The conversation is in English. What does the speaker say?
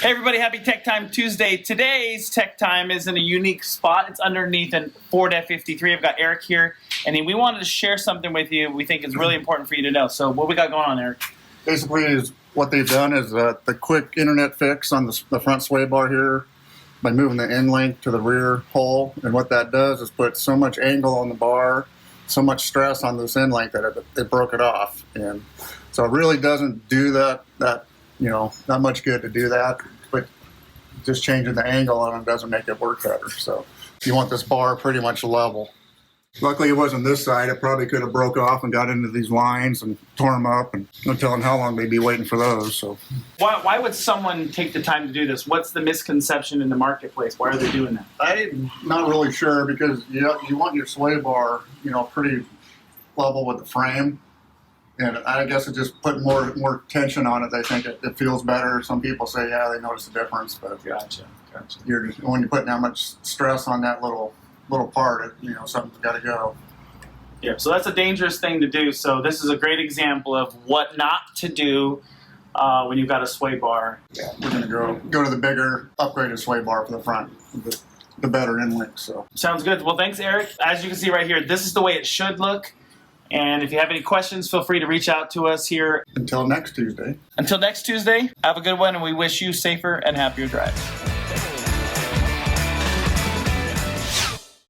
Hey everybody, happy Tech Time Tuesday. Today's Tech Time is in a unique spot. It's underneath a Ford F-53. I've got Eric here, and we wanted to share something with you we think is really important for you to know. So what we got going on, Eric? Basically, is what they've done is the quick internet fix on the front sway bar here by moving the end link to the rear hole. And what that does is put so much angle on the bar, so much stress on this end link that it broke it off. And so it really doesn't do that not much good to do that, but just changing the angle on it doesn't make it work better. So you want this bar pretty much level. Luckily it wasn't this side. It probably could have broke off and got into these lines and tore them up, and no telling how long they'd be waiting for those. So why would someone take the time to do this? What's the misconception in the marketplace? Why are they doing that? I'm not really sure, because you want your sway bar pretty level with the frame. And I guess it just put more tension on it. They think it feels better. Some people say, yeah, they notice the difference. But Gotcha. When you're putting that much stress on that little part, something's got to go. Yeah, so that's a dangerous thing to do. So this is a great example of what not to do when you've got a sway bar. Yeah, we're going to go to the bigger, upgraded sway bar for the front, the better end link. So sounds good. Well, thanks, Eric. As you can see right here, this is the way it should look. And if you have any questions, feel free to reach out to us here. Until next Tuesday. Until next Tuesday, have a good one, and we wish you safer and happier drives.